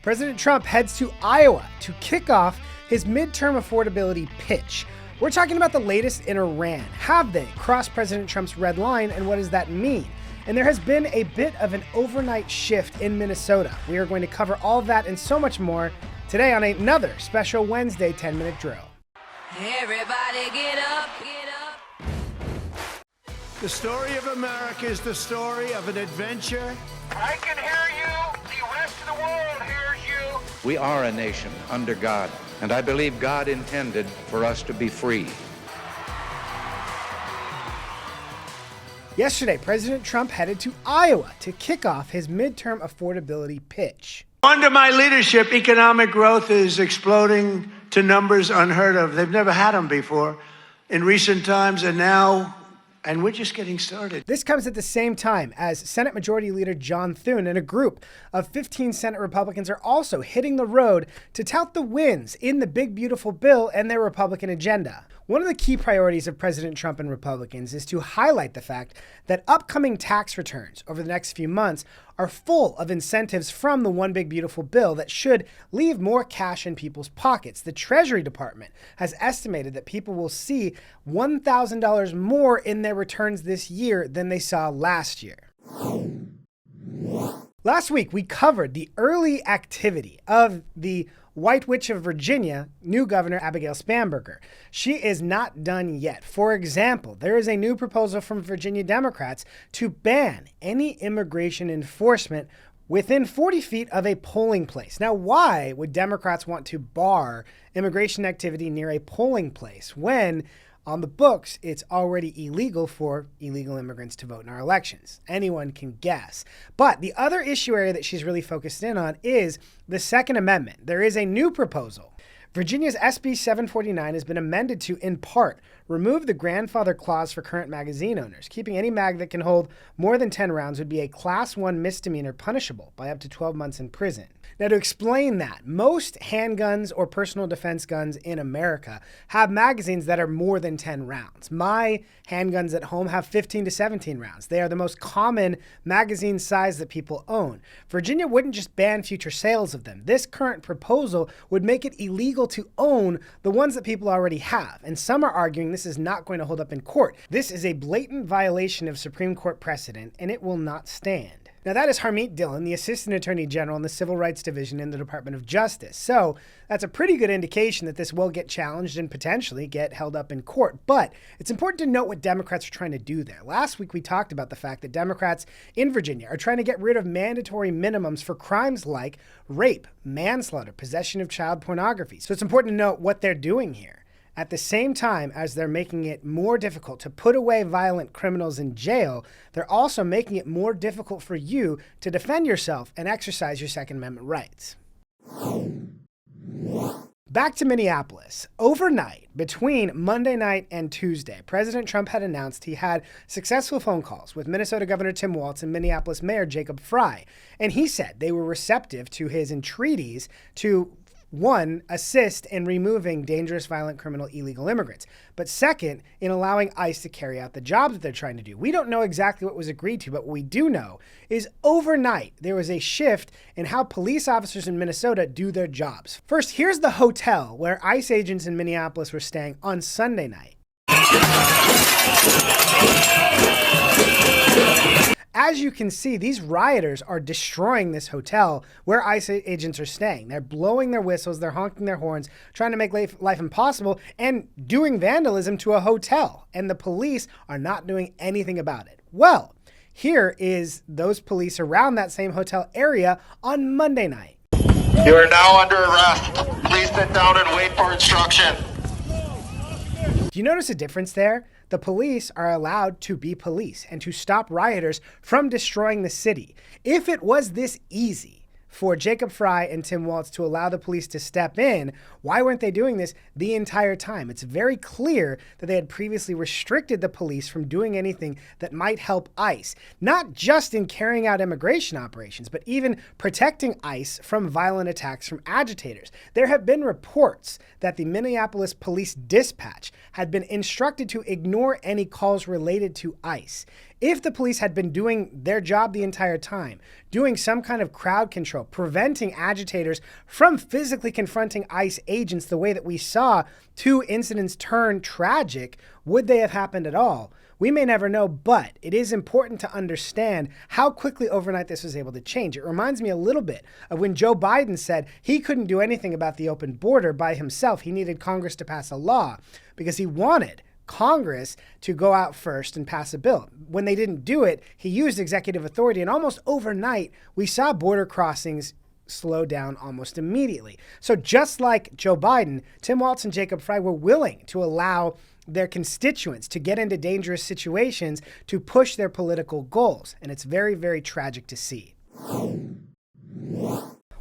President Trump heads to Iowa to kick off his midterm affordability pitch. We're talking about the latest in Iran. Have they crossed President Trump's red line, and what does that mean? And there has been a bit of an overnight shift in Minnesota. We are going to cover all of that and so much more today on another special Wednesday 10-minute drill. Everybody get up, get up. The story of America is the story of an adventure. I can hear you. The rest of the world hears you. We are a nation under God, and I believe God intended for us to be free. Yesterday, President Trump headed to Iowa to kick off his midterm affordability pitch. Under my leadership, economic growth is exploding to numbers unheard of. They've never had them before in recent times, and we're just getting started. This comes at the same time as Senate Majority Leader John Thune and a group of 15 Senate Republicans are also hitting the road to tout the wins in the big, beautiful bill and their Republican agenda. One of the key priorities of President Trump and Republicans is to highlight the fact that upcoming tax returns over the next few months are full of incentives from the One Big Beautiful Bill that should leave more cash in people's pockets. The Treasury Department has estimated that people will see $1,000 more in their returns this year than they saw last year. Last week, we covered the early activity of the White Witch of Virginia, new Governor Abigail Spanberger. She is not done yet. For example, there is a new proposal from Virginia Democrats to ban any immigration enforcement within 40 feet of a polling place. Now, why would Democrats want to bar immigration activity near a polling place when on the books, it's already illegal for illegal immigrants to vote in our elections? Anyone can guess. But the other issue area that she's really focused in on is the Second Amendment. There is a new proposal. Virginia's SB 749 has been amended to, in part, remove the grandfather clause for current magazine owners. Keeping any mag that can hold more than 10 rounds would be a Class 1 misdemeanor punishable by up to 12 months in prison. Now, to explain that, most handguns or personal defense guns in America have magazines that are more than 10 rounds. My handguns at home have 15 to 17 rounds. They are the most common magazine size that people own. Virginia wouldn't just ban future sales of them. This current proposal would make it illegal to own the ones that people already have. And some are arguing this is not going to hold up in court. This is a blatant violation of Supreme Court precedent, and it will not stand. Now, that is Harmeet Dillon, the Assistant Attorney General in the Civil Rights Division in the Department of Justice. So that's a pretty good indication that this will get challenged and potentially get held up in court. But it's important to note what Democrats are trying to do there. Last week, we talked about the fact that Democrats in Virginia are trying to get rid of mandatory minimums for crimes like rape, manslaughter, possession of child pornography. So it's important to note what they're doing here. At the same time as they're making it more difficult to put away violent criminals in jail, they're also making it more difficult for you to defend yourself and exercise your Second Amendment rights. Back to Minneapolis. Overnight, between Monday night and Tuesday, President Trump had announced he had successful phone calls with Minnesota Governor Tim Walz and Minneapolis Mayor Jacob Frey. And he said they were receptive to his entreaties to, one, assist in removing dangerous, violent, criminal, illegal immigrants. But second, in allowing ICE to carry out the job that they're trying to do. We don't know exactly what was agreed to, but what we do know is overnight there was a shift in how police officers in Minnesota do their jobs. First, here's the hotel where ICE agents in Minneapolis were staying on Sunday night. As you can see, these rioters are destroying this hotel where ICE agents are staying. They're blowing their whistles, they're honking their horns, trying to make life impossible, and doing vandalism to a hotel. And the police are not doing anything about it. Well, here is those police around that same hotel area on Monday night. You are now under arrest. Please sit down and wait for instruction. Do you notice a difference there? The police are allowed to be police and to stop rioters from destroying the city. If it was this easy for Jacob Frey and Tim Walz to allow the police to step in, why weren't they doing this the entire time? It's very clear that they had previously restricted the police from doing anything that might help ICE, not just in carrying out immigration operations, but even protecting ICE from violent attacks from agitators. There have been reports that the Minneapolis Police Dispatch had been instructed to ignore any calls related to ICE. If the police had been doing their job the entire time, doing some kind of crowd control, preventing agitators from physically confronting ICE agents the way that we saw 2 incidents turn tragic, would they have happened at all? We may never know, but it is important to understand how quickly overnight this was able to change. It reminds me a little bit of when Joe Biden said he couldn't do anything about the open border by himself. He needed Congress to pass a law because he wanted Congress to go out first and pass a bill. When they didn't do it, he used executive authority, and almost overnight, we saw border crossings slow down almost immediately. So just like Joe Biden, Tim Walz and Jacob Frey were willing to allow their constituents to get into dangerous situations to push their political goals. And it's very, very tragic to see.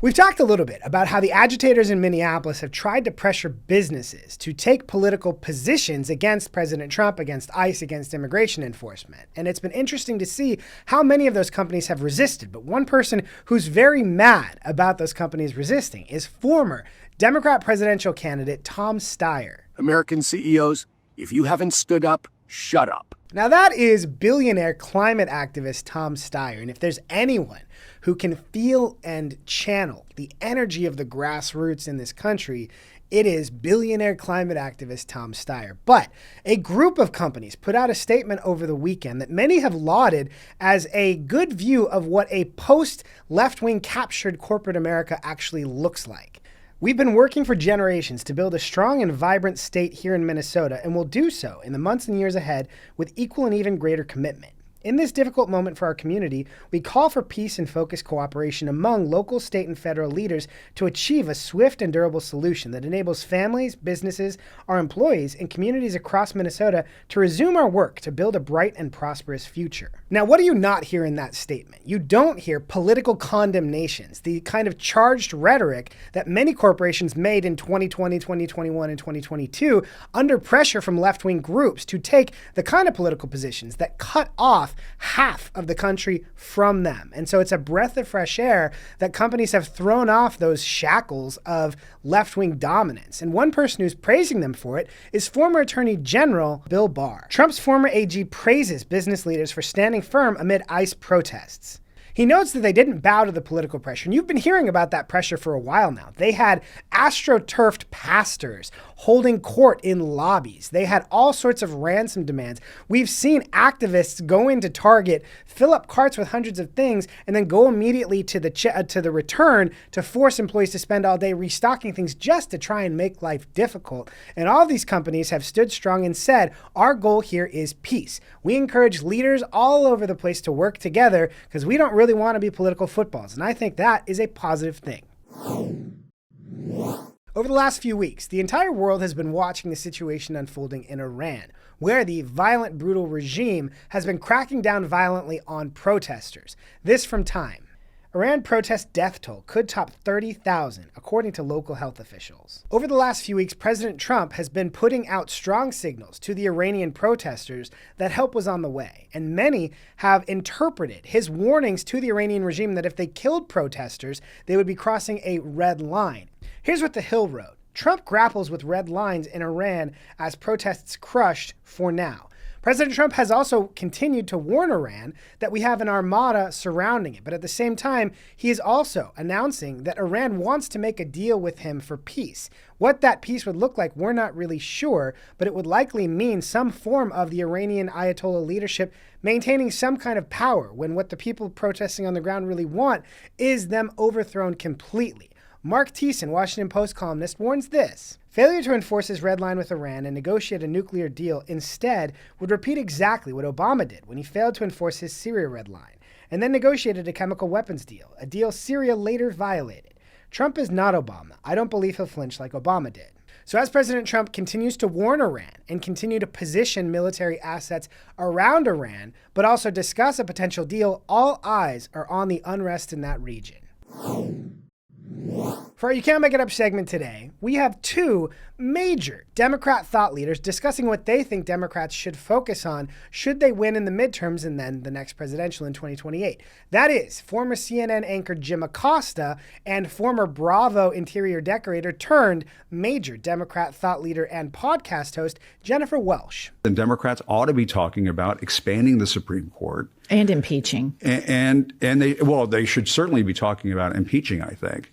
We've talked a little bit about how the agitators in Minneapolis have tried to pressure businesses to take political positions against President Trump, against ICE, against immigration enforcement. And it's been interesting to see how many of those companies have resisted. But one person who's very mad about those companies resisting is former Democrat presidential candidate Tom Steyer. American CEOs, if you haven't stood up, shut up. Now that is billionaire climate activist Tom Steyer. And if there's anyone who can feel and channel the energy of the grassroots in this country, it is billionaire climate activist Tom Steyer. But a group of companies put out a statement over the weekend that many have lauded as a good view of what a post-left-wing captured corporate America actually looks like. We've been working for generations to build a strong and vibrant state here in Minnesota, and will do so in the months and years ahead with equal and even greater commitment. In this difficult moment for our community, we call for peace and focused cooperation among local, state, and federal leaders to achieve a swift and durable solution that enables families, businesses, our employees, and communities across Minnesota to resume our work to build a bright and prosperous future. Now, what do you not hear in that statement? You don't hear political condemnations, the kind of charged rhetoric that many corporations made in 2020, 2021, and 2022 under pressure from left-wing groups to take the kind of political positions that cut off half of the country from them. And so it's a breath of fresh air that companies have thrown off those shackles of left-wing dominance. And one person who's praising them for it is former Attorney General Bill Barr. Trump's former AG praises business leaders for standing firm amid ICE protests. He notes that they didn't bow to the political pressure, and you've been hearing about that pressure for a while now. They had astroturfed pastors holding court in lobbies. They had all sorts of ransom demands. We've seen activists go into Target, fill up carts with hundreds of things, and then go immediately to the return to force employees to spend all day restocking things just to try and make life difficult. And all these companies have stood strong and said, our goal here is peace. We encourage leaders all over the place to work together because we don't really want to be political footballs. And I think that is a positive thing. Over the last few weeks, the entire world has been watching the situation unfolding in Iran, where the violent, brutal regime has been cracking down violently on protesters. This from Time. Iran protest death toll could top 30,000, according to local health officials. Over the last few weeks, President Trump has been putting out strong signals to the Iranian protesters that help was on the way, and many have interpreted his warnings to the Iranian regime that if they killed protesters, they would be crossing a red line. Here's what The Hill wrote. Trump grapples with red lines in Iran as protests crushed for now. President Trump has also continued to warn Iran that we have an armada surrounding it. But at the same time, he is also announcing that Iran wants to make a deal with him for peace. What that peace would look like, we're not really sure, but it would likely mean some form of the Iranian Ayatollah leadership maintaining some kind of power when what the people protesting on the ground really want is them overthrown completely. Mark Thiessen, Washington Post columnist, warns this. Failure to enforce his red line with Iran and negotiate a nuclear deal instead would repeat exactly what Obama did when he failed to enforce his Syria red line, and then negotiated a chemical weapons deal, a deal Syria later violated. Trump is not Obama. I don't believe he'll flinch like Obama did. So as President Trump continues to warn Iran and continue to position military assets around Iran, but also discuss a potential deal, all eyes are on the unrest in that region. For our You Can't Make It Up segment today, we have two major Democrat thought leaders discussing what they think Democrats should focus on should they win in the midterms and then the next presidential in 2028. That is former CNN anchor Jim Acosta and former Bravo interior decorator turned major Democrat thought leader and podcast host Jennifer Welsh. The Democrats ought to be talking about expanding the Supreme Court. And impeaching. And they should certainly be talking about impeaching, I think.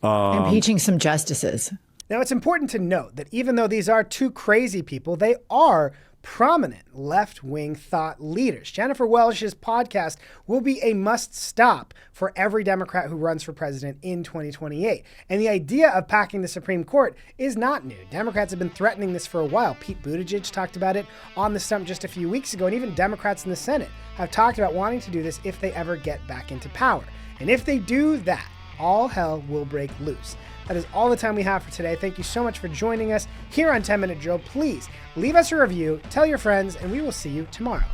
Impeaching some justices. Now, it's important to note that even though these are two crazy people, they are prominent left-wing thought leaders. Jennifer Welsh's podcast will be a must-stop for every Democrat who runs for president in 2028. And the idea of packing the Supreme Court is not new. Democrats have been threatening this for a while. Pete Buttigieg talked about it on the stump just a few weeks ago, and even Democrats in the Senate have talked about wanting to do this if they ever get back into power. And if they do that, all hell will break loose. That is all the time we have for today. Thank you so much for joining us here on 10 Minute Drill. Please leave us a review, tell your friends, and we will see you tomorrow.